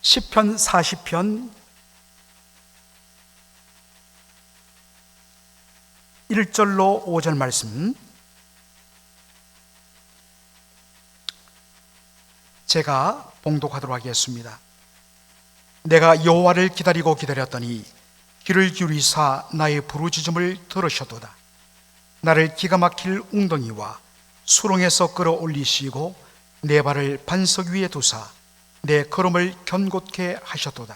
시편 40편 1절로 5절 말씀, 제가 봉독하도록 하겠습니다. 내가 여호와를 기다리고 기다렸더니 귀를 기울이사 나의 부르짖음을 들으셨도다. 나를 기가 막힐 웅덩이와 수렁에서 끌어올리시고 내 발을 반석 위에 두사 내 걸음을 견고케 하셨도다.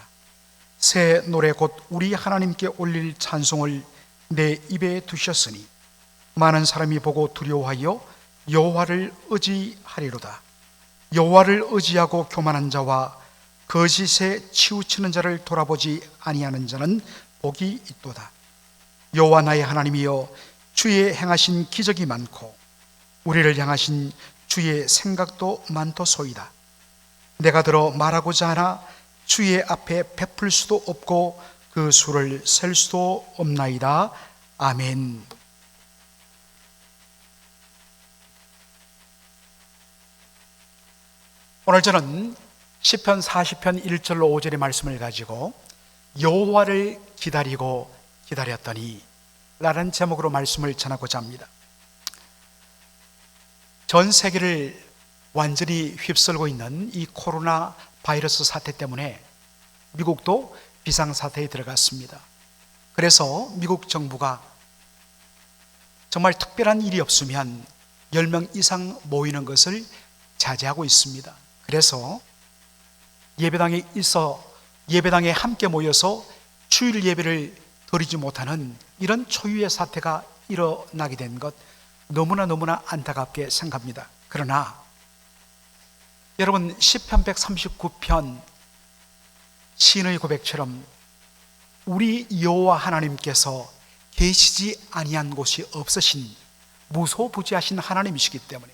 새 노래 곧 우리 하나님께 올릴 찬송을 내 입에 두셨으니 많은 사람이 보고 두려워하여 여호와를 의지하리로다. 여호와를 의지하고 교만한 자와 거짓에 치우치는 자를 돌아보지 아니하는 자는 복이 있도다. 여호와 나의 하나님이여, 주의 행하신 기적이 많고 우리를 향하신 주의 생각도 많도소이다. 내가 들어 말하고자 하나 주의 앞에 베풀 수도 없고 그 수를 셀 수도 없나이다. 아멘. 오늘 저는 시편 40편 1절로 5절의 말씀을 가지고 여호와를 기다리고 기다렸더니 라는 제목으로 말씀을 전하고자 합니다. 전 세계를 완전히 휩쓸고 있는 이 코로나 바이러스 사태 때문에 미국도 비상사태에 들어갔습니다. 그래서 미국 정부가 정말 특별한 일이 없으면 10명 이상 모이는 것을 자제하고 있습니다. 그래서 예배당에 함께 모여서 주일 예배를 드리지 못하는 이런 초유의 사태가 일어나게 된 것 너무나 안타깝게 생각합니다. 그러나 여러분, 시편 139편 시인의 고백처럼 우리 여호와 하나님께서 계시지 아니한 곳이 없으신 무소부지하신 하나님이시기 때문에,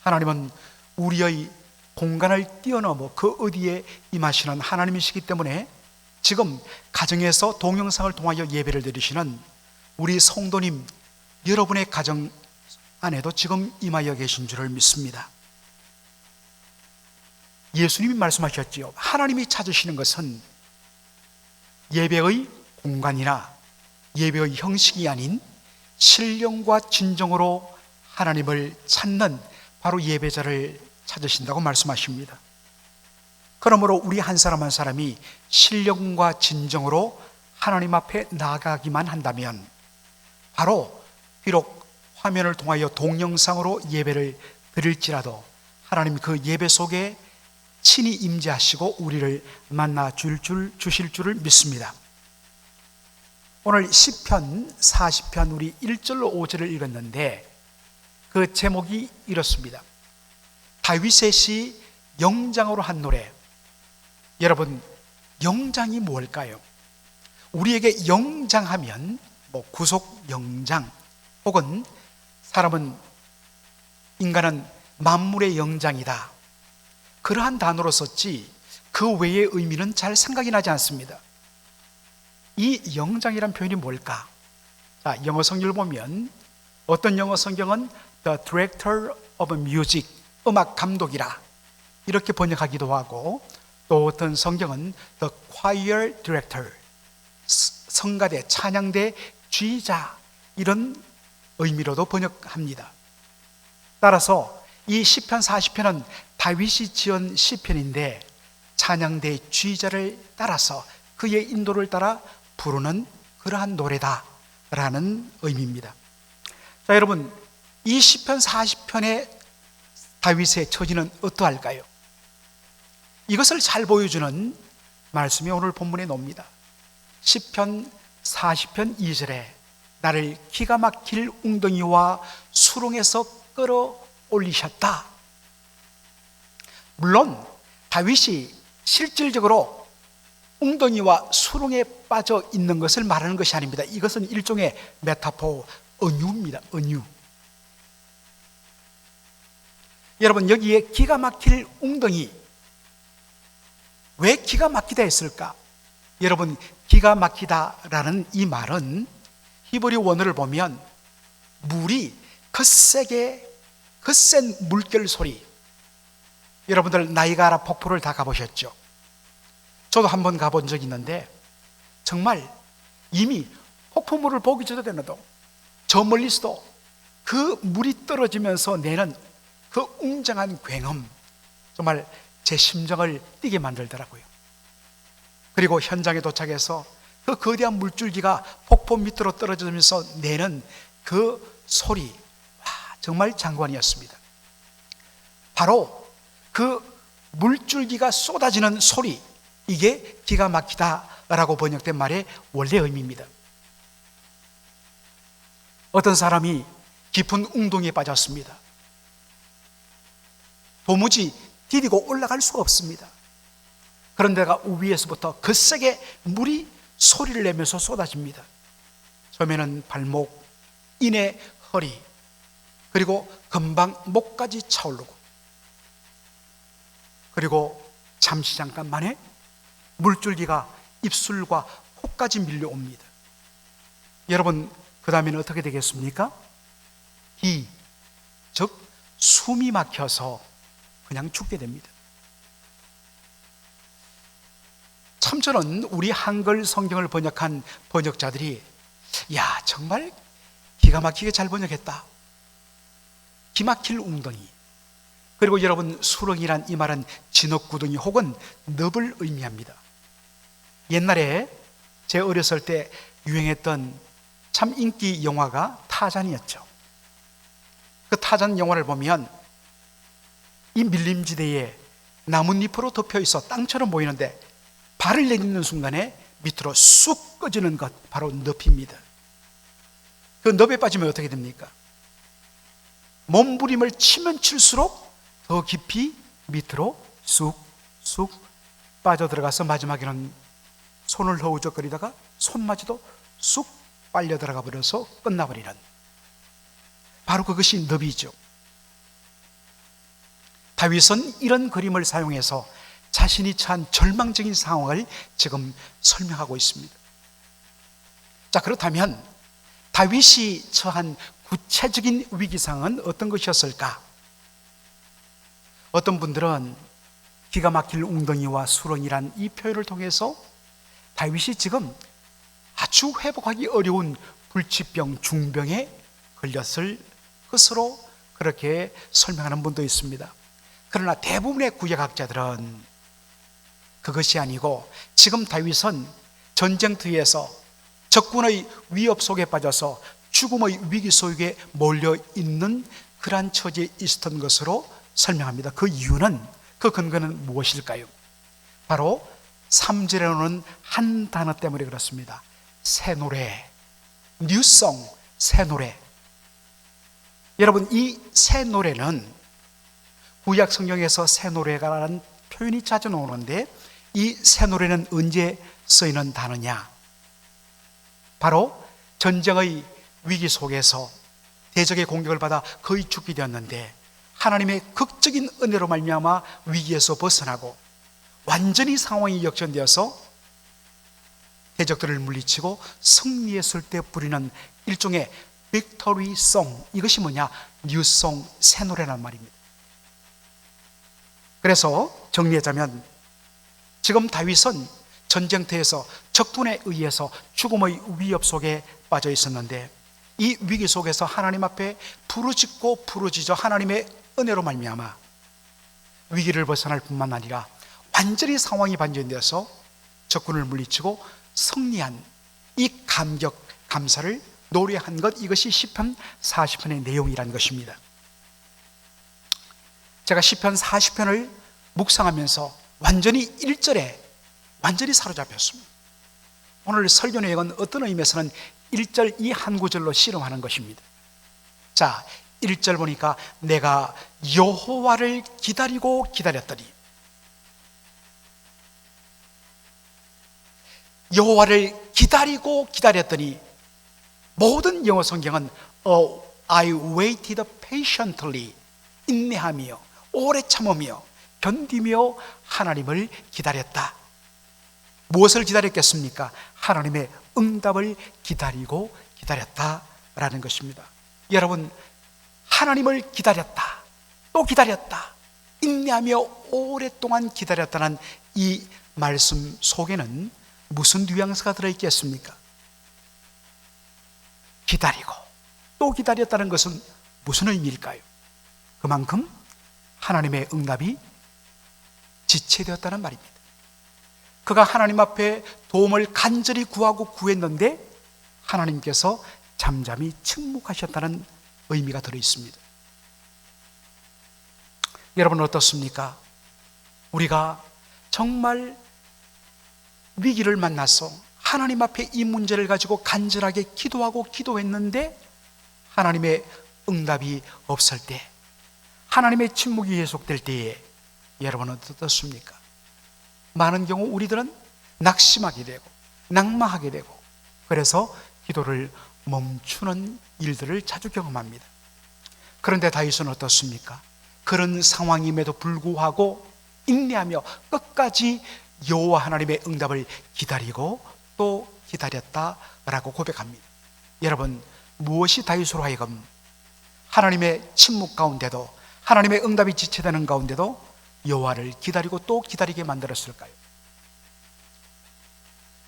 하나님은 우리의 공간을 뛰어넘어 그 어디에 임하시는 하나님이시기 때문에 지금 가정에서 동영상을 통하여 예배를 드리시는 우리 성도님 여러분의 가정 안에도 지금 임하여 계신 줄을 믿습니다. 예수님이 말씀하셨지요. 하나님이 찾으시는 것은 예배의 공간이나 예배의 형식이 아닌 신령과 진정으로 하나님을 찾는 바로 예배자를 찾으신다고 말씀하십니다. 그러므로 우리 한 사람 한 사람이 신령과 진정으로 하나님 앞에 나아가기만 한다면 바로 비록 화면을 통하여 동영상으로 예배를 드릴지라도 하나님 그 예배 속에 친히 임재하시고 우리를 만나 주실 줄을 믿습니다. 오늘 시편 40편 우리 1절로 5절을 읽었는데 그 제목이 이렇습니다. 다윗의 시 영장으로 한 노래. 여러분, 영장이 뭘까요? 우리에게 영장하면 구속 영장 혹은 인간은 만물의 영장이다, 그러한 단어로 썼지 그 외의 의미는 잘 생각이 나지 않습니다. 이 영장이란 표현이 뭘까? 자, 영어 성경을 보면 어떤 영어 성경은 The Director of Music, 음악 감독이라 이렇게 번역하기도 하고, 또 어떤 성경은 The Choir Director, 성가대, 찬양대 지휘자, 이런 의미로도 번역합니다. 따라서 이 시편 40편은 다윗이 지은 시편인데 찬양대 지휘자를 따라서 그의 인도를 따라 부르는 그러한 노래다라는 의미입니다. 자, 여러분, 이 시편 40편의 다윗의 처지는 어떠할까요? 이것을 잘 보여주는 말씀이 오늘 본문에 나옵니다. 시편 40편 2절에 나를 기가 막힐 웅덩이와 수렁에서 끌어올리셨다. 물론 다윗이 실질적으로 웅덩이와 수렁에 빠져 있는 것을 말하는 것이 아닙니다. 이것은 일종의 메타포, 은유입니다. 은유. 여러분, 여기에 기가 막힐 웅덩이, 왜 기가 막히다 했을까? 여러분, 기가 막히다라는 이 말은 히브리 원어를 보면 물이 거센 물결 소리. 여러분들 나이가라 폭포를 다 가보셨죠? 저도 한번 가본 적이 있는데 정말 이미 폭포물을 보기 전에도 저 멀리서도 그 물이 떨어지면서 내는 그 웅장한 굉음, 정말 제 심정을 뛰게 만들더라고요. 그리고 현장에 도착해서 그 거대한 물줄기가 폭포 밑으로 떨어지면서 내는 그 소리, 와, 정말 장관이었습니다. 바로 그 물줄기가 쏟아지는 소리, 이게 기가 막히다라고 번역된 말의 원래 의미입니다. 어떤 사람이 깊은 웅덩이에 빠졌습니다. 도무지 디디고 올라갈 수가 없습니다. 그런데가 위에서부터 거세게 물이 소리를 내면서 쏟아집니다. 처음에는 발목, 이내 허리, 그리고 금방 목까지 차오르고, 그리고 잠시 잠깐 만에 물줄기가 입술과 코까지 밀려옵니다. 여러분, 그 다음에는 어떻게 되겠습니까? 즉 숨이 막혀서 그냥 죽게 됩니다. 참 저는 우리 한글 성경을 번역한 번역자들이 야, 정말 기가 막히게 잘 번역했다. 기막힐 웅덩이. 그리고 여러분, 수렁이란 이 말은 진흙구덩이 혹은 늪을 의미합니다. 옛날에 제 어렸을 때 유행했던 참 인기 영화가 타잔이었죠. 그 타잔 영화를 보면 이 밀림지대에 나뭇잎으로 덮여 있어 땅처럼 보이는데 발을 내딛는 순간에 밑으로 쑥 꺼지는 것, 바로 늪입니다. 그 늪에 빠지면 어떻게 됩니까? 몸부림을 치면 칠수록 더 깊이 밑으로 쑥쑥 빠져들어가서 마지막에는 손을 허우적거리다가 손마저도 쑥 빨려 들어가 버려서 끝나버리는, 바로 그것이 늪이죠. 다윗은 이런 그림을 사용해서 자신이 처한 절망적인 상황을 지금 설명하고 있습니다. 자, 그렇다면 다윗이 처한 구체적인 위기상은 어떤 것이었을까? 어떤 분들은 기가 막힐 웅덩이와 수렁이란 이 표현을 통해서 다윗이 지금 아주 회복하기 어려운 불치병, 중병에 걸렸을 것으로 그렇게 설명하는 분도 있습니다. 그러나 대부분의 구약학자들은 그것이 아니고 지금 다윗은 전쟁터에서 적군의 위협 속에 빠져서 죽음의 위기 속에 몰려 있는 그러한 처지에 있었던 것으로 설명합니다. 그 이유는, 그 근거는 무엇일까요? 바로 3절에 나오는 한 단어 때문에 그렇습니다. 새 노래, 뉴송, 새 노래. 여러분, 이 새 노래는 구약 성경에서 새 노래가라는 표현이 자주 나오는데 이 새 노래는 언제 쓰이는 단어냐? 바로 전쟁의 위기 속에서 대적의 공격을 받아 거의 죽게 되었는데 하나님의 극적인 은혜로 말미암아 위기에서 벗어나고 완전히 상황이 역전되어서 대적들을 물리치고 승리했을 때 부리는 일종의 빅토리 송, 이것이 뭐냐? 뉴송, 새 노래란 말입니다. 그래서 정리하자면 지금 다윗은 전쟁터에서 적군에 의해서 죽음의 위협 속에 빠져 있었는데 이 위기 속에서 하나님 앞에 부르짖고 부르짖어 하나님의 은혜로 말미암아 위기를 벗어날 뿐만 아니라 완전히 상황이 반전되어서 적군을 물리치고 승리한 이 감격, 감사를 노래한 것, 이것이 시편 40편의 내용이라는 것입니다. 제가 시편 40편을 묵상하면서 완전히 1절에 완전히 사로잡혔습니다. 오늘 설교 내용은 어떤 의미에서는 1절 이 한 구절로 씨름하는 것입니다. 자, 1절 보니까 내가 여호와를 기다리고 기다렸더니, 여호와를 기다리고 기다렸더니, 모든 영어 성경은 I waited patiently, 인내하며 오래 참으며 견디며 하나님을 기다렸다. 무엇을 기다렸겠습니까? 하나님의 응답을 기다리고 기다렸다라는 것입니다. 여러분, 하나님을 기다렸다, 또 기다렸다, 인내하며 오랫동안 기다렸다는 이 말씀 속에는 무슨 뉘앙스가 들어있겠습니까? 기다리고 또 기다렸다는 것은 무슨 의미일까요? 그만큼 하나님의 응답이 지체되었다는 말입니다. 그가 하나님 앞에 도움을 간절히 구하고 구했는데 하나님께서 잠잠히 침묵하셨다는 의미가 들어있습니다. 여러분 어떻습니까? 우리가 정말 위기를 만나서 하나님 앞에 이 문제를 가지고 간절하게 기도하고 기도했는데 하나님의 응답이 없을 때, 하나님의 침묵이 계속될 때에 여러분은 어떻습니까? 많은 경우 우리들은 낙심하게 되고 낙마하게 되고 그래서 기도를 멈추는 일들을 자주 경험합니다. 그런데 다윗은 어떻습니까? 그런 상황임에도 불구하고 인내하며 끝까지 여호와 하나님의 응답을 기다리고 또 기다렸다라고 고백합니다. 여러분, 무엇이 다윗으로 하여금 하나님의 침묵 가운데도, 하나님의 응답이 지체되는 가운데도 여호와를 기다리고 또 기다리게 만들었을까요?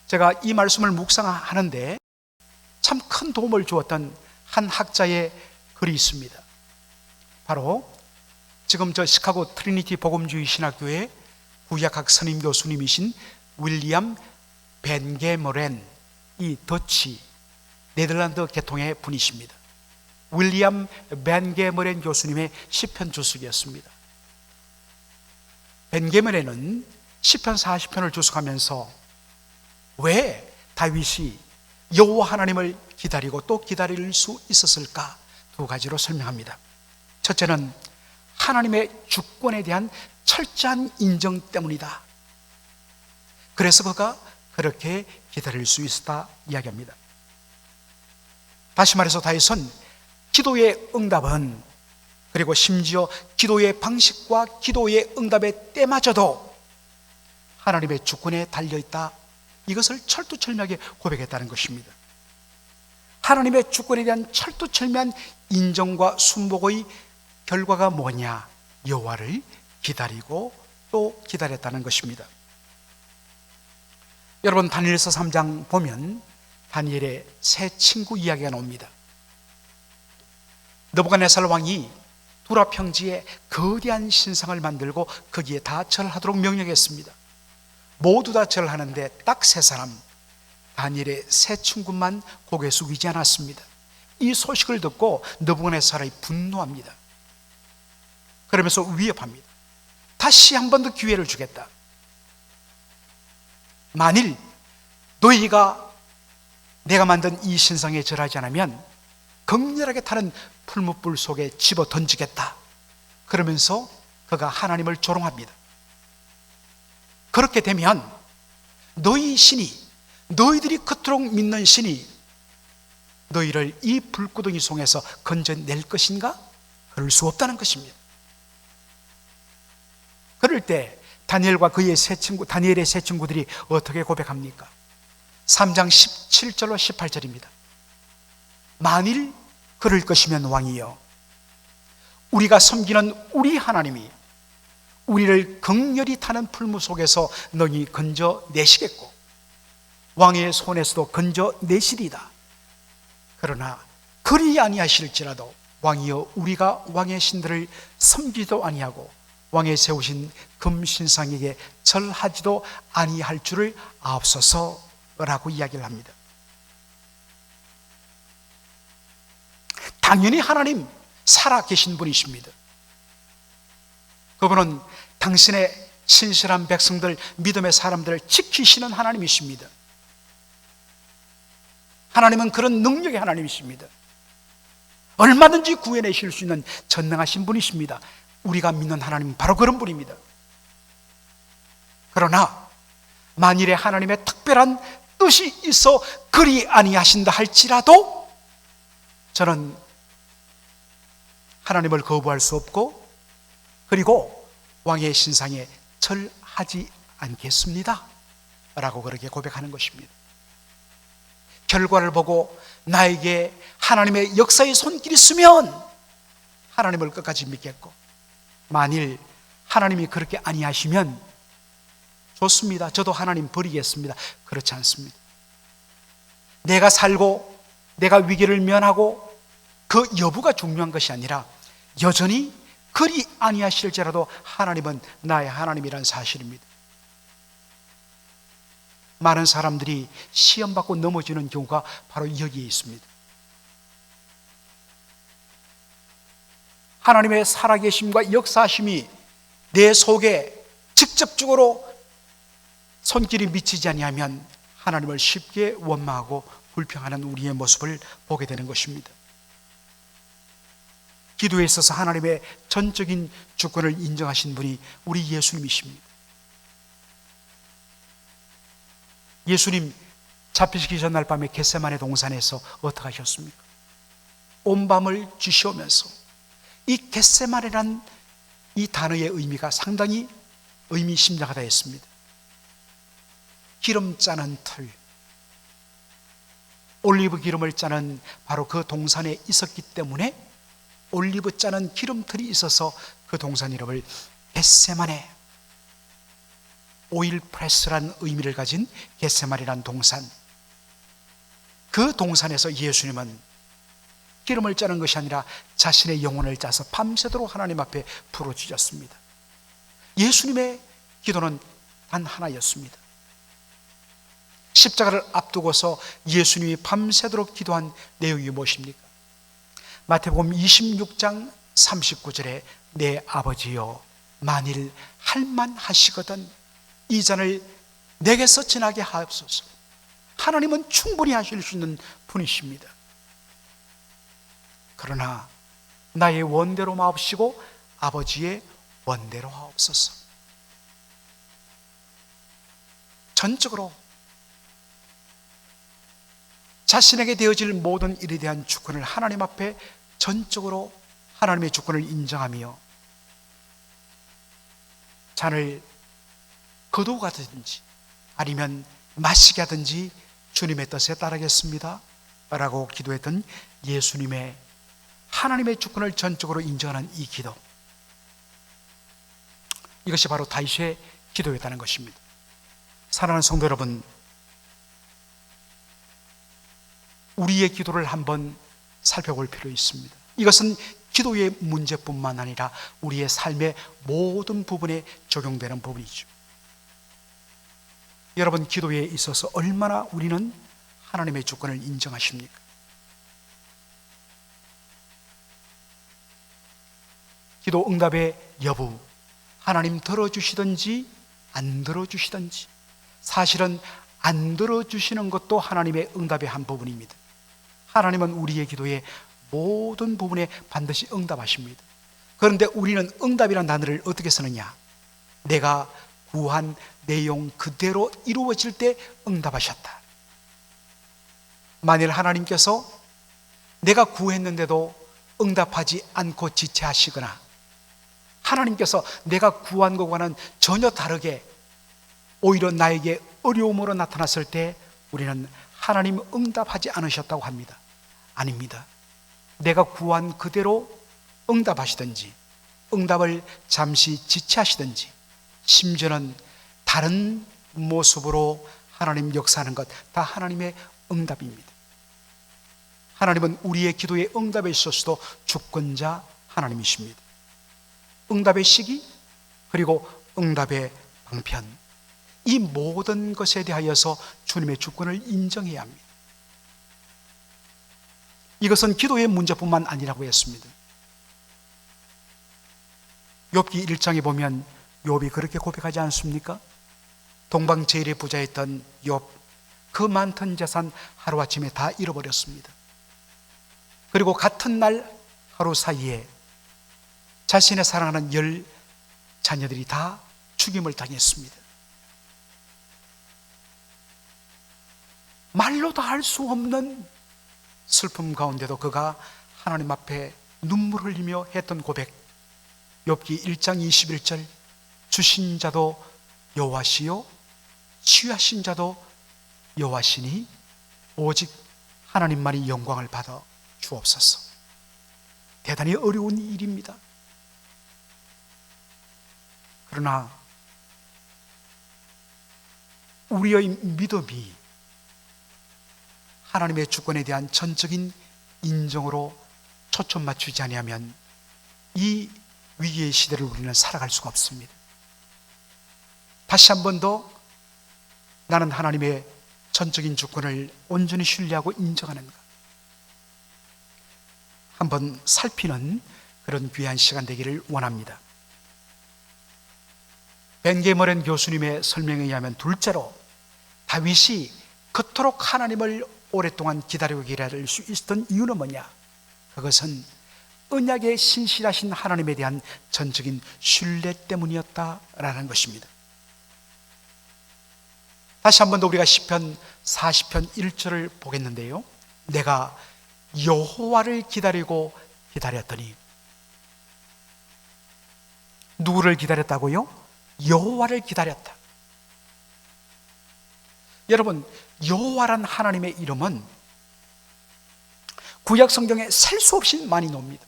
제가 이 말씀을 묵상하는데 참 큰 도움을 주었던 한 학자의 글이 있습니다. 바로 지금 저 시카고 트리니티 복음주의 신학교의 구약학 선임 교수님이신 윌리엄 벤게머렌, 이 더치 네덜란드 계통의 분이십니다. 윌리엄 벤게머렌 교수님의 시편 주석이었습니다. 벤게머렌은 시편 40편을 주석하면서 왜 다윗이 여호와 하나님을 기다리고 또 기다릴 수 있었을까? 두 가지로 설명합니다. 첫째는 하나님의 주권에 대한 철저한 인정 때문이다. 그래서 그가 그렇게 기다릴 수 있었다 이야기합니다. 다시 말해서 다윗은 기도의 응답은, 그리고 심지어 기도의 방식과 기도의 응답의 때마저도 하나님의 주권에 달려있다, 이것을 철두철미하게 고백했다는 것입니다. 하나님의 주권에 대한 철두철미한 인정과 순복의 결과가 뭐냐? 여호와를 기다리고 또 기다렸다는 것입니다. 여러분, 다니엘서 3장 보면 다니엘의 세 친구 이야기가 나옵니다. 느부갓네살 왕이 두라 평지에 거대한 신상을 만들고 거기에 다 절하도록 명령했습니다. 모두 다 절하는데 딱 세 사람, 다니엘의 세 친구만 고개 숙이지 않았습니다. 이 소식을 듣고 느부갓네살이 분노합니다. 그러면서 위협합니다. 다시 한 번 더 기회를 주겠다. 만일 너희가 내가 만든 이 신상에 절하지 않으면 극렬하게 타는 풀무불 속에 집어 던지겠다. 그러면서 그가 하나님을 조롱합니다. 그렇게 되면 너희 신이, 너희들이 그토록 믿는 신이 너희를 이 불구덩이 속에서 건져낼 것인가? 그럴 수 없다는 것입니다. 그럴 때 다니엘과 그의 세 친구, 다니엘의 세 친구들이 어떻게 고백합니까? 3장 17절로 18절입니다. 만일 그럴 것이면 왕이여, 우리가 섬기는 우리 하나님이 우리를 극렬히 타는 풀무 속에서 너희 건져내시겠고 왕의 손에서도 건져내시리다. 그러나 그리 아니하실지라도 왕이여, 우리가 왕의 신들을 섬기도 아니하고 왕의 세우신 금신상에게 절하지도 아니할 줄을 아옵소서라고 이야기를 합니다. 당연히 하나님 살아계신 분이십니다. 그분은 당신의 신실한 백성들, 믿음의 사람들을 지키시는 하나님이십니다. 하나님은 그런 능력의 하나님이십니다. 얼마든지 구해내실 수 있는 전능하신 분이십니다. 우리가 믿는 하나님은 바로 그런 분입니다. 그러나 만일에 하나님의 특별한 뜻이 있어 그리 아니하신다 할지라도 저는 하나님을 거부할 수 없고 그리고 왕의 신상에 절하지 않겠습니다 라고 그렇게 고백하는 것입니다. 결과를 보고 나에게 하나님의 역사의 손길이 있으면 하나님을 끝까지 믿겠고, 만일 하나님이 그렇게 아니하시면 좋습니다. 저도 하나님 버리겠습니다. 그렇지 않습니다. 내가 살고 내가 위기를 면하고 그 여부가 중요한 것이 아니라 여전히 그리 아니하실지라도 하나님은 나의 하나님이란 사실입니다. 많은 사람들이 시험받고 넘어지는 경우가 바로 여기에 있습니다. 하나님의 살아계심과 역사하심이 내 속에 직접적으로 손길이 미치지 아니하면 하나님을 쉽게 원망하고 불평하는 우리의 모습을 보게 되는 것입니다. 기도에 있어서 하나님의 전적인 주권을 인정하신 분이 우리 예수님이십니다. 예수님 잡히시기 전날 밤에 겟세마네 동산에서 어떻게 하셨습니까? 온 밤을 쥐시오면서 이 겟세마네란 이 단어의 의미가 상당히 의미심장하다 했습니다. 기름 짜는 틀, 올리브 기름을 짜는 바로 그 동산에 있었기 때문에 올리브 짜는 기름틀이 있어서 그 동산 이름을 겟세마네, 오일 프레스라는 의미를 가진 겟세마네라는 동산, 그 동산에서 예수님은 기름을 짜는 것이 아니라 자신의 영혼을 짜서 밤새도록 하나님 앞에 부르짖었습니다. 예수님의 기도는 단 하나였습니다. 십자가를 앞두고서 예수님이 밤새도록 기도한 내용이 무엇입니까? 마태복음 26장 39절에 내 아버지여 만일 할만하시거든 이 잔을 내게서 지나게 하옵소서. 하나님은 충분히 하실 수 있는 분이십니다. 그러나 나의 원대로 마옵시고 아버지의 원대로 하옵소서. 전적으로 자신에게 되어질 모든 일에 대한 주권을 하나님 앞에 전적으로 하나님의 주권을 인정하며 잔을 거두가든지 아니면 마시게 하든지 주님의 뜻에 따르겠습니다 라고 기도했던 예수님의 하나님의 주권을 전적으로 인정하는 이 기도, 이것이 바로 다윗의 기도였다는 것입니다. 사랑하는 성도 여러분, 우리의 기도를 한번 살펴볼 필요 있습니다. 이것은 기도의 문제뿐만 아니라 우리의 삶의 모든 부분에 적용되는 부분이죠. 여러분, 기도에 있어서 얼마나 우리는 하나님의 주권을 인정하십니까? 기도 응답의 여부, 하나님 들어주시든지 안 들어주시든지, 사실은 안 들어주시는 것도 하나님의 응답의 한 부분입니다. 하나님은 우리의 기도의 모든 부분에 반드시 응답하십니다. 그런데 우리는 응답이라는 단어를 어떻게 쓰느냐? 내가 구한 내용 그대로 이루어질 때 응답하셨다. 만일 하나님께서 내가 구했는데도 응답하지 않고 지체하시거나 하나님께서 내가 구한 것과는 전혀 다르게 오히려 나에게 어려움으로 나타났을 때 우리는 하나님 응답하지 않으셨다고 합니다. 아닙니다. 내가 구한 그대로 응답하시든지 응답을 잠시 지체하시든지 심지어는 다른 모습으로 하나님 역사하는 것 다 하나님의 응답입니다. 하나님은 우리의 기도의 응답에 있어서도 주권자 하나님이십니다. 응답의 시기 그리고 응답의 방편, 이 모든 것에 대하여서 주님의 주권을 인정해야 합니다. 이것은 기도의 문제뿐만 아니라고 했습니다. 욥기 1장에 보면 욥이 그렇게 고백하지 않습니까? 동방제일의 부자였던 욥, 그 많던 재산 하루아침에 다 잃어버렸습니다. 그리고 같은 날 하루 사이에 자신의 사랑하는 10 자녀들이 다 죽임을 당했습니다. 말로 다 할 수 없는 슬픔 가운데도 그가 하나님 앞에 눈물 흘리며 했던 고백, 욥기 1장 21절, 주신 자도 여호와시요 취하신 자도 여호와시니 오직 하나님만이 영광을 받아 주옵소서. 대단히 어려운 일입니다. 그러나 우리의 믿음이 하나님의 주권에 대한 전적인 인정으로 초점 맞추지 아니하면 이 위기의 시대를 우리는 살아갈 수가 없습니다. 다시 한 번 더 나는 하나님의 전적인 주권을 온전히 신뢰하고 인정하는가, 한번 살피는 그런 귀한 시간 되기를 원합니다. 벤게머렌 교수님의 설명에 의하면 둘째로 다윗이 그토록 하나님을 오랫동안 기다릴 수 있었던 이유는 뭐냐? 그것은 언약에 신실하신 하나님에 대한 전적인 신뢰 때문이었다라는 것입니다. 다시 한 번 더 우리가 시편 40편 1절을 보겠는데요, 내가 여호와를 기다리고 기다렸더니. 누구를 기다렸다고요? 여호와를 기다렸다. 여러분, 여호와란 하나님의 이름은 구약 성경에 셀 수 없이 많이 나옵니다.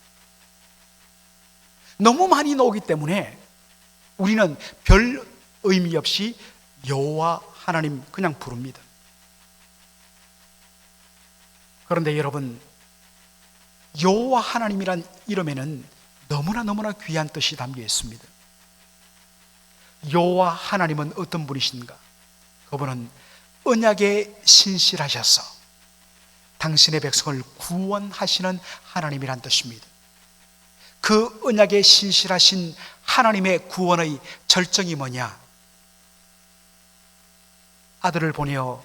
너무 많이 나오기 때문에 우리는 별 의미 없이 여호와 하나님 그냥 부릅니다. 그런데 여러분, 여호와 하나님이란 이름에는 너무나 귀한 뜻이 담겨 있습니다. 여호와 하나님은 어떤 분이신가? 그분은 언약에 신실하셔서 당신의 백성을 구원하시는 하나님이란 뜻입니다. 그 언약에 신실하신 하나님의 구원의 절정이 뭐냐? 아들을 보내어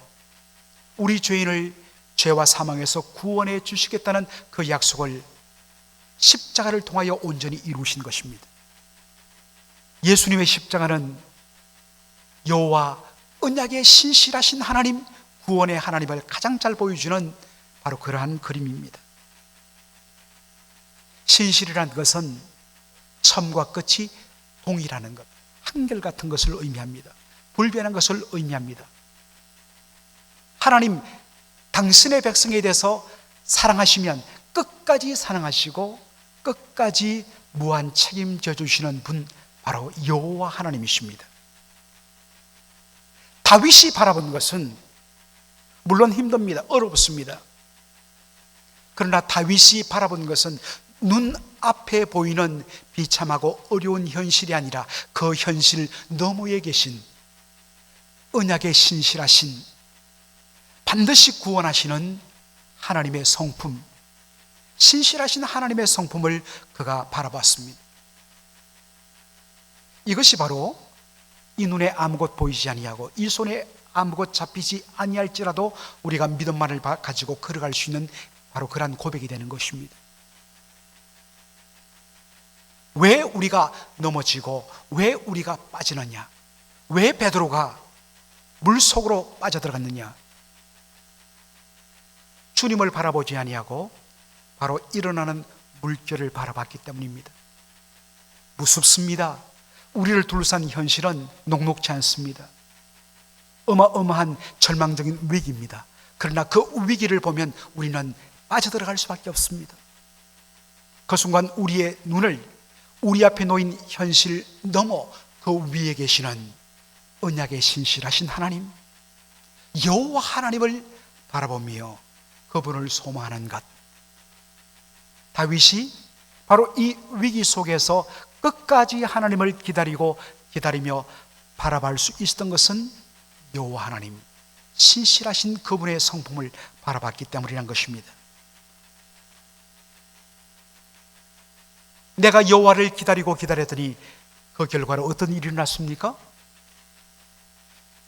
우리 죄인을 죄와 사망에서 구원해 주시겠다는 그 약속을 십자가를 통하여 온전히 이루신 것입니다. 예수님의 십자가는 여호와 언약에 신실하신 하나님, 구원의 하나님을 가장 잘 보여주는 바로 그러한 그림입니다. 신실이라는 것은 처음과 끝이 동일하는 것, 한결같은 것을 의미합니다. 불변한 것을 의미합니다. 하나님, 당신의 백성에 대해서 사랑하시면 끝까지 사랑하시고 끝까지 무한 책임져 주시는 분, 바로 여호와 하나님이십니다. 다윗이 바라본 것은 물론 힘듭니다. 어렵습니다. 그러나 다윗이 바라본 것은 눈앞에 보이는 비참하고 어려운 현실이 아니라 그 현실 너머에 계신 언약에 신실하신, 반드시 구원하시는 하나님의 성품, 신실하신 하나님의 성품을 그가 바라봤습니다. 이것이 바로 이 눈에 아무것 보이지 아니하고 이 손에 아무것 잡히지 아니할지라도 우리가 믿음만을 가지고 걸어갈 수 있는 바로 그러한 고백이 되는 것입니다. 왜 우리가 넘어지고 왜 우리가 빠지느냐? 왜 베드로가 물속으로 빠져들어갔느냐? 주님을 바라보지 아니하고 바로 일어나는 물결을 바라봤기 때문입니다. 무섭습니다. 우리를 둘러싼 현실은 녹록지 않습니다. 어마어마한 절망적인 위기입니다. 그러나 그 위기를 보면 우리는 빠져들어갈 수밖에 없습니다. 그 순간 우리의 눈을 우리 앞에 놓인 현실 넘어 그 위에 계시는 언약에 신실하신 하나님, 여호와 하나님을 바라보며 그분을 소망하는 것. 다윗이 바로 이 위기 속에서 끝까지 하나님을 기다리며 바라볼 수 있었던 것은 여호와 하나님, 신실하신 그분의 성품을 바라봤기 때문이라는 것입니다. 내가 여호와를 기다렸더니 그 결과로 어떤 일이 일어났습니까?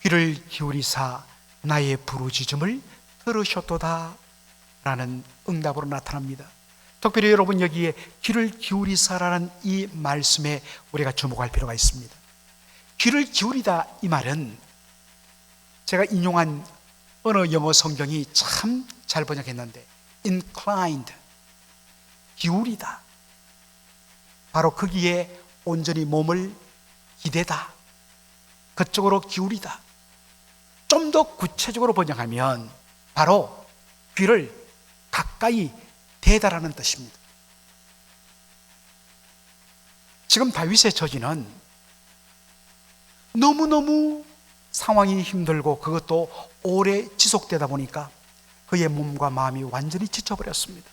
귀를 기울이사 나의 부르짖음을 들으셨도다 라는 응답으로 나타납니다. 특별히 여러분, 여기에 귀를 기울이사라는 이 말씀에 우리가 주목할 필요가 있습니다. 귀를 기울이다, 이 말은 제가 인용한 어느 영어 성경이 참 잘 번역했는데 inclined, 기울이다, 바로 거기에 온전히 몸을 기대다, 그쪽으로 기울이다. 좀 더 구체적으로 번역하면 바로 귀를 가까이 대다라는 뜻입니다. 지금 다윗의 처지는 너무너무 상황이 힘들고 그것도 오래 지속되다 보니까 그의 몸과 마음이 완전히 지쳐버렸습니다.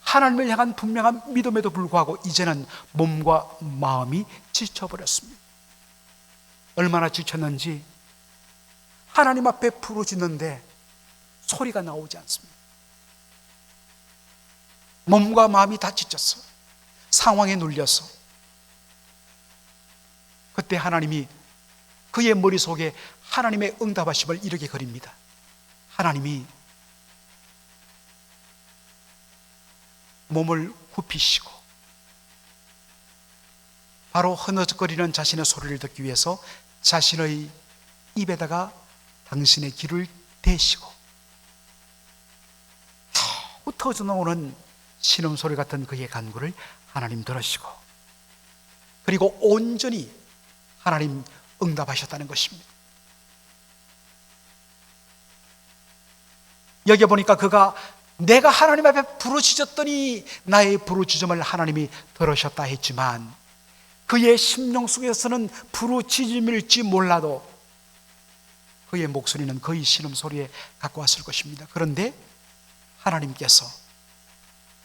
하나님을 향한 분명한 믿음에도 불구하고 이제는 몸과 마음이 지쳐버렸습니다. 얼마나 지쳤는지 하나님 앞에 부르짖는데 소리가 나오지 않습니다. 몸과 마음이 다 지쳤어. 상황에 눌려서. 그때 하나님이 그의 머릿속에 하나님의 응답하심을 이렇게 그립니다. 하나님이 몸을 굽히시고 바로 흐느적거리는 자신의 소리를 듣기 위해서 자신의 입에다가 당신의 귀를 대시고 겨우 터져나오는 신음소리 같은 그의 간구를 하나님 들으시고 그리고 온전히 하나님 응답하셨다는 것입니다. 여기 보니까 그가 내가 하나님 앞에 부르짖었더니 나의 부르짖음을 하나님이 들으셨다 했지만 그의 심령 속에서는 부르짖음일지 몰라도 그의 목소리는 거의 신음소리에 가까웠을 것입니다. 그런데 하나님께서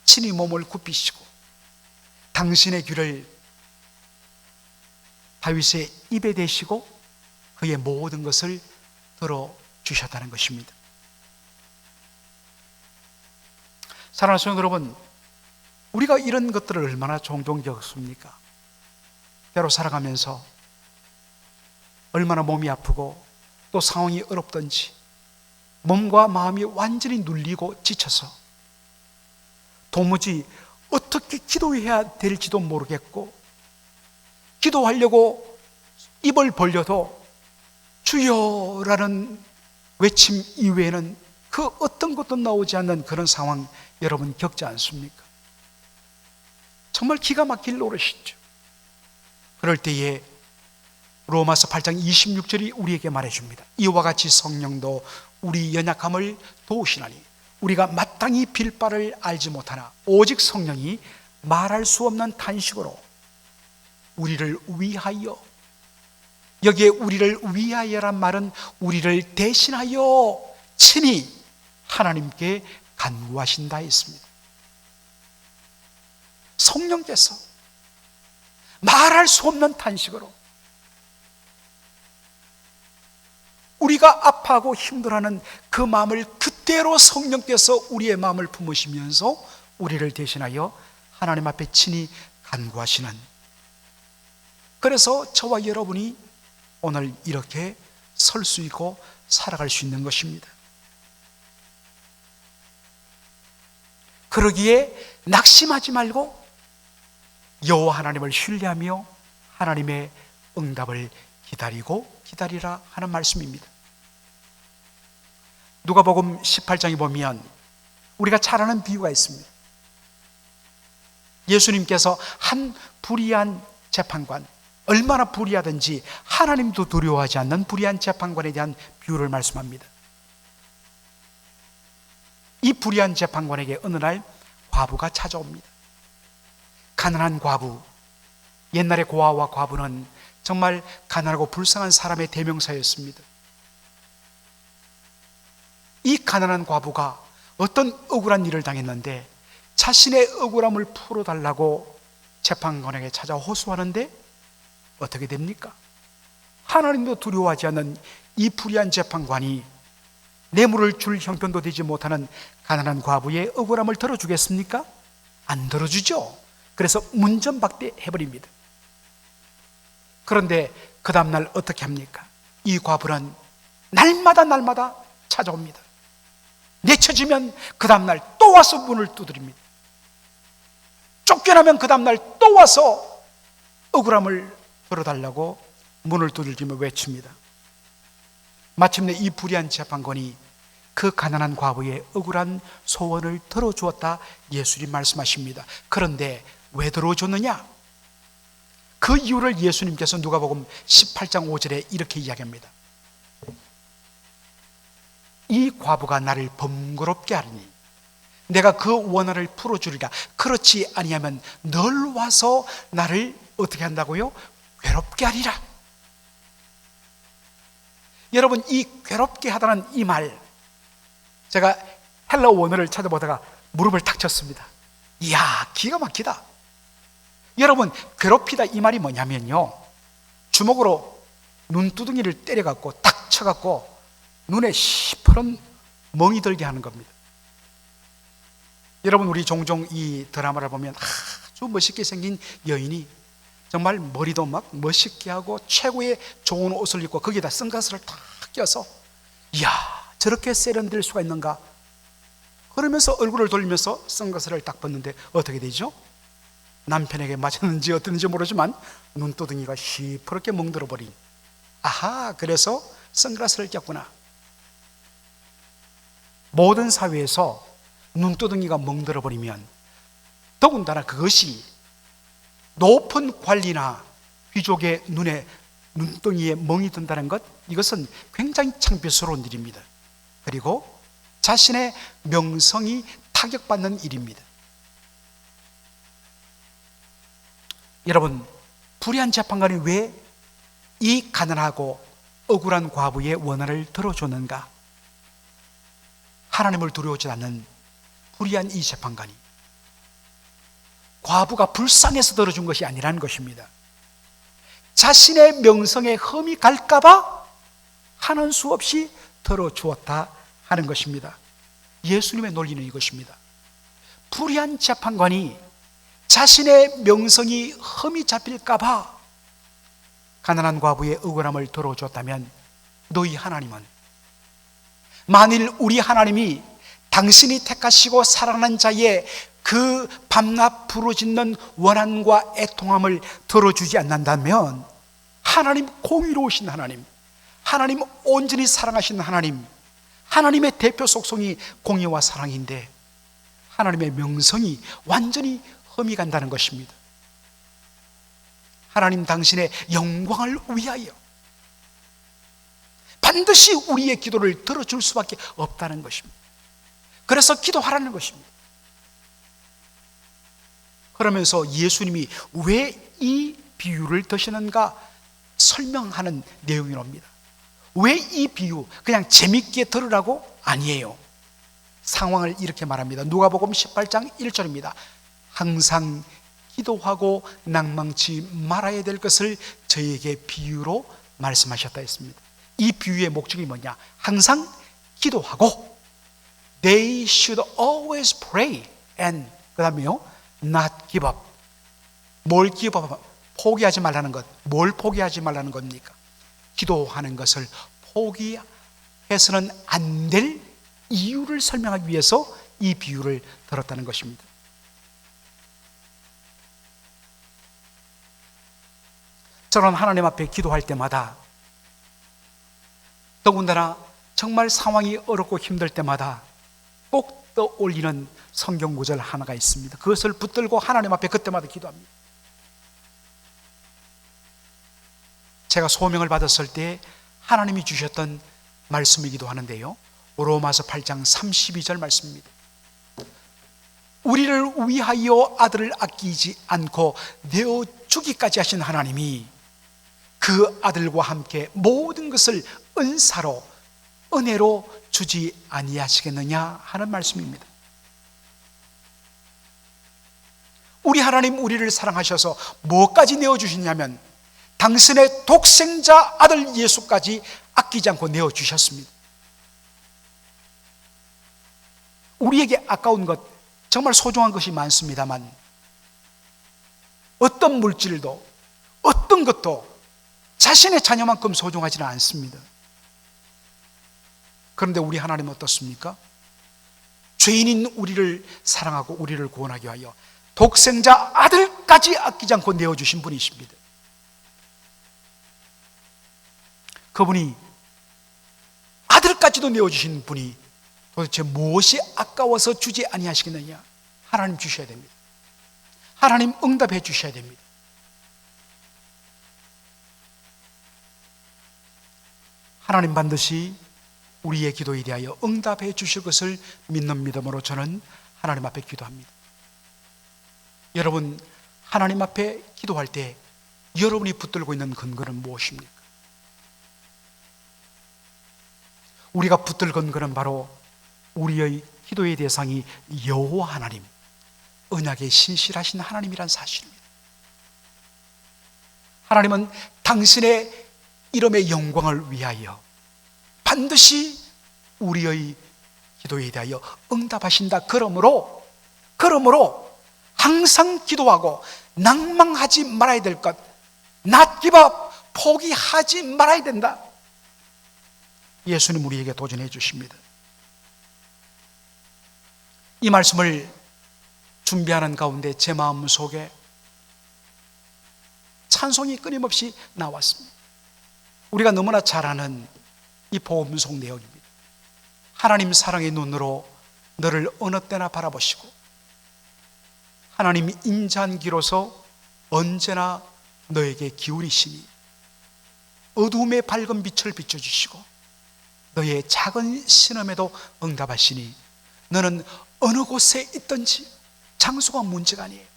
친히 몸을 굽히시고 당신의 귀를 다윗의 입에 대시고 그의 모든 것을 들어주셨다는 것입니다. 사랑하는 성도 여러분, 우리가 이런 것들을 얼마나 종종 겪습니까? 때로 살아가면서 얼마나 몸이 아프고 또 상황이 어렵든지 몸과 마음이 완전히 눌리고 지쳐서 도무지 어떻게 기도해야 될지도 모르겠고 기도하려고 입을 벌려도 주여라는 외침 이외에는 그 어떤 것도 나오지 않는 그런 상황 여러분 겪지 않습니까? 정말 기가 막힐 노릇이죠. 그럴 때에 로마서 8장 26절이 우리에게 말해줍니다. 이와 같이 성령도 우리 연약함을 도우시나니 우리가 마땅히 빌 바를 알지 못하나 오직 성령이 말할 수 없는 탄식으로 우리를 위하여, 여기에 우리를 위하여란 말은 우리를 대신하여 친히 하나님께 간구하신다 했습니다. 성령께서 말할 수 없는 탄식으로 우리가 아파하고 힘들어하는 그 마음을 그대로 성령께서 우리의 마음을 품으시면서 우리를 대신하여 하나님 앞에 친히 간구하시는, 그래서 저와 여러분이 오늘 이렇게 설 수 있고 살아갈 수 있는 것입니다. 그러기에 낙심하지 말고 여호와 하나님을 신뢰하며 하나님의 응답을 기다리라 하는 말씀입니다. 누가복음 18장에 보면 우리가 잘 아는 비유가 있습니다. 예수님께서 한 불의한 재판관, 얼마나 불의하든지 하나님도 두려워하지 않는 불의한 재판관에 대한 비유를 말씀합니다. 이 불의한 재판관에게 어느 날 과부가 찾아옵니다. 가난한 과부, 옛날의 고아와 과부는 정말 가난하고 불쌍한 사람의 대명사였습니다. 이 가난한 과부가 어떤 억울한 일을 당했는데 자신의 억울함을 풀어달라고 재판관에게 찾아 호소하는데 어떻게 됩니까? 하나님도 두려워하지 않는 이 불의한 재판관이 뇌물을 줄 형편도 되지 못하는 가난한 과부의 억울함을 들어주겠습니까? 안 들어주죠. 그래서 문전박대해버립니다. 그런데 그 다음날 어떻게 합니까? 이 과부는 날마다 찾아옵니다. 내쳐지면 그 다음날 또 와서 문을 두드립니다. 쫓겨나면 그 다음날 또 와서 억울함을 들어달라고 문을 두들기며 외칩니다. 마침내 이 불의한 재판관이 그 가난한 과부의 억울한 소원을 들어주었다 예수님 말씀하십니다. 그런데 왜 들어줬느냐? 그 이유를 예수님께서 누가복음 18장 5절에 이렇게 이야기합니다. 이 과부가 나를 번거롭게 하리니 내가 그 원한을 풀어주리라. 그렇지 아니하면 널 와서 나를 어떻게 한다고요? 괴롭게 하리라. 여러분, 이 괴롭게 하다는 이 말, 제가 헬라 원어를 찾아보다가 무릎을 탁 쳤습니다. 이야, 기가 막히다. 여러분, 괴롭히다 이 말이 뭐냐면요, 주먹으로 눈두덩이를 때려갖고 탁 쳐갖고 눈에 시퍼런 멍이 들게 하는 겁니다. 여러분, 우리 종종 이 드라마를 보면 아주 멋있게 생긴 여인이 정말 머리도 막 멋있게 하고 최고의 좋은 옷을 입고 거기다 선글라스를 탁 껴서, 이야, 저렇게 세련될 수가 있는가 그러면서 얼굴을 돌리면서 선글라스를 딱 벗는데 어떻게 되죠? 남편에게 맞았는지 어땠는지 모르지만 눈두덩이가 시퍼렇게 멍들어 버린, 아하, 그래서 선글라스를 꼈구나. 모든 사회에서 눈두덩이가 멍들어 버리면, 더군다나 그것이 높은 관리나 귀족의 눈에 눈덩이에 멍이 든다는 것, 이것은 굉장히 창피스러운 일입니다. 그리고 자신의 명성이 타격받는 일입니다. 여러분, 불의한 재판관이 왜 이 가난하고 억울한 과부의 원한을 들어줬는가? 하나님을 두려워하지 않는 불의한 이 재판관이 과부가 불쌍해서 들어준 것이 아니라는 것입니다. 자신의 명성에 흠이 갈까봐 하는 수 없이 들어주었다 하는 것입니다. 예수님의 논리는 이것입니다. 불의한 재판관이 자신의 명성이 흠이 잡힐까봐 가난한 과부의 억울함을 들어줬다면, 너희 하나님은, 만일 우리 하나님이 당신이 택하시고 사랑하는 자의 그 밤낮 부르짖는 원한과 애통함을 들어주지 않는다면, 하나님 공의로우신 하나님, 하나님 온전히 사랑하시는 하나님, 하나님의 대표 속성이 공의와 사랑인데 하나님의 명성이 완전히 흠이 간다는 것입니다. 하나님 당신의 영광을 위하여 반드시 우리의 기도를 들어줄 수밖에 없다는 것입니다. 그래서 기도하라는 것입니다. 그러면서 예수님이 왜 이 비유를 드시는가 설명하는 내용이옵니다. 왜 이 비유, 그냥 재밌게 들으라고? 아니에요. 상황을 이렇게 말합니다. 누가복음 18장 1절입니다. 항상 기도하고 낭망치 말아야 될 것을 저에게 비유로 말씀하셨다 했습니다. 이 비유의 목적이 뭐냐? 항상 기도하고, They should always pray and, 그 다음에요, not give up. 뭘 give up? 포기하지 말라는 것. 뭘 포기하지 말라는 겁니까? 기도하는 것을 포기해서는 안 될 이유를 설명하기 위해서 이 비유를 들었다는 것입니다. 저는 하나님 앞에 기도할 때마다, 더군다나 정말 상황이 어렵고 힘들 때마다 꼭 떠올리는 성경 구절 하나가 있습니다. 그것을 붙들고 하나님 앞에 그때마다 기도합니다. 제가 소명을 받았을 때 하나님이 주셨던 말씀이기도 하는데요, 로마서 8장 32절 말씀입니다. 우리를 위하여 아들을 아끼지 않고 내어주기까지 하신 하나님이 그 아들과 함께 모든 것을 은사로, 은혜로 주지 아니하시겠느냐 하는 말씀입니다. 우리 하나님 우리를 사랑하셔서 뭐까지 내어주시냐면 당신의 독생자 아들 예수까지 아끼지 않고 내어주셨습니다. 우리에게 아까운 것, 정말 소중한 것이 많습니다만 어떤 물질도 어떤 것도 자신의 자녀만큼 소중하지는 않습니다. 그런데 우리 하나님은 어떻습니까? 죄인인 우리를 사랑하고 우리를 구원하기 위하여 독생자 아들까지 아끼지 않고 내어주신 분이십니다. 그분이 아들까지도 내어주신 분이 도대체 무엇이 아까워서 주지 아니하시겠느냐? 하나님 주셔야 됩니다. 하나님 응답해 주셔야 됩니다. 하나님 반드시 우리의 기도에 대하여 응답해 주실 것을 믿는 믿음으로 저는 하나님 앞에 기도합니다. 여러분, 하나님 앞에 기도할 때 여러분이 붙들고 있는 근거는 무엇입니까? 우리가 붙들건 것은 바로 우리의 기도의 대상이 여호와 하나님, 언약에 신실하신 하나님이란 사실입니다. 하나님은 당신의 이름의 영광을 위하여 반드시 우리의 기도에 대하여 응답하신다. 그러므로 항상 기도하고 낭망하지 말아야 될 것, not give up, 포기하지 말아야 된다. 예수님 우리에게 도전해 주십니다. 이 말씀을 준비하는 가운데 제 마음 속에 찬송이 끊임없이 나왔습니다. 우리가 너무나 잘 아는 이 복음속 내용입니다. 하나님 사랑의 눈으로 너를 어느 때나 바라보시고 하나님이 인자한 기로서 언제나 너에게 기울이시니 어두움의 밝은 빛을 비춰주시고 너의 작은 신음에도 응답하시니 너는 어느 곳에 있든지 장소가 문제가 아니에요.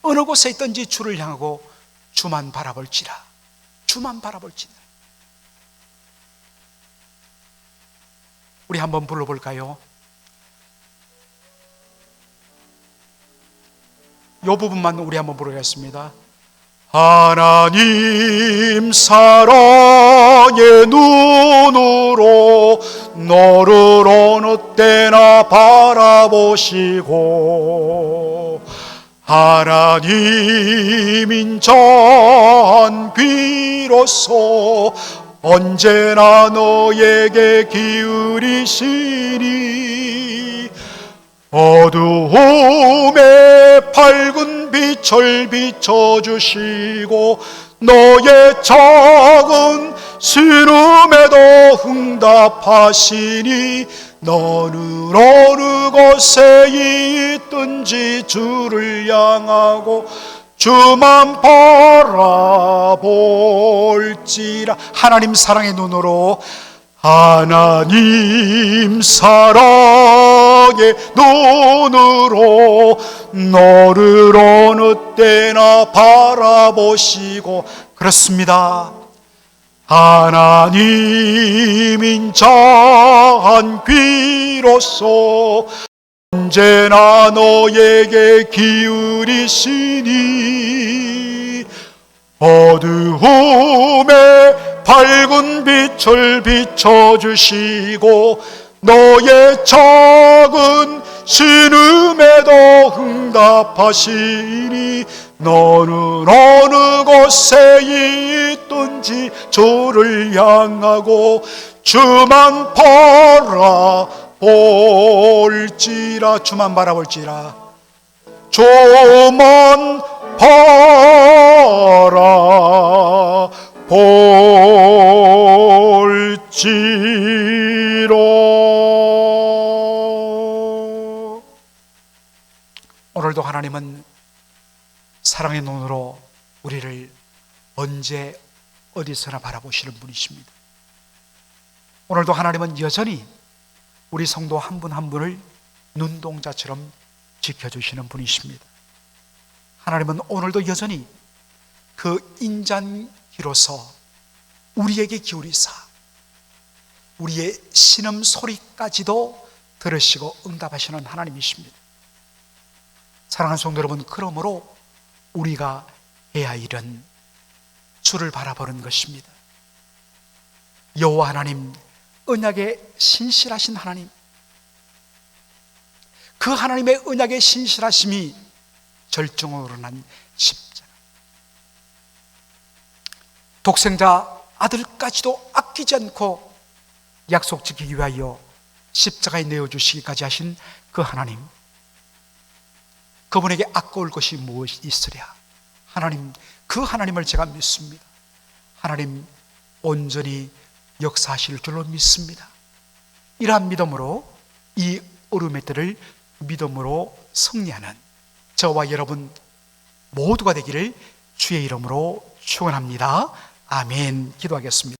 어느 곳에 있든지 주를 향하고 주만 바라볼지라. 우리 한번 불러볼까요? 이 부분만 우리 한번 부르겠습니다. 하나님 사랑의 눈으로 너를 어느 때나 바라보시고 하나님 인자한 귀로서 언제나 너에게 기울이시니 어두움에 밝은 빛을 비춰주시고 너의 작은 신음에도 응답하시니 너는 어느 곳에 있든지 주를 향하고 주만 바라볼지라. 하나님 사랑의 눈으로, 하나님 사랑의 눈으로 너를 어느 때나 바라보시고, 그렇습니다, 하나님 인자한 귀로서 언제나 너에게 기울이시니 어두움에 밝은 빛을 비춰주시고 너의 작은 신음에도 응답하시니 너는 어느 곳에 있든지 주를 향하고 주만 바라볼지라. 주만 바라볼지라. 주만 바라볼지라. 오늘도 하나님은 사랑의 눈으로 우리를 언제 어디서나 바라보시는 분이십니다. 오늘도 하나님은 여전히 우리 성도 한 분 한 분을 눈동자처럼 지켜주시는 분이십니다. 하나님은 오늘도 여전히 그 인자기로서 우리에게 기울이사 우리의 신음 소리까지도 들으시고 응답하시는 하나님이십니다. 사랑하는 성도 여러분, 그러므로 우리가 해야 할 일은 주를 바라보는 것입니다. 여호와 하나님, 언약에 신실하신 하나님, 그 하나님의 언약의 신실하심이 절정으로 난 십자가, 독생자 아들까지도 아끼지 않고 약속 지키기 위하여 십자가에 내어주시기까지 하신 그 하나님, 그분에게 아까울 것이 무엇이 있으랴. 하나님, 그 하나님을 제가 믿습니다. 하나님 온전히 역사하실 줄로 믿습니다. 이러한 믿음으로 이 어려움의 때를 믿음으로 승리하는 저와 여러분 모두가 되기를 주의 이름으로 축원합니다. 아멘. 기도하겠습니다.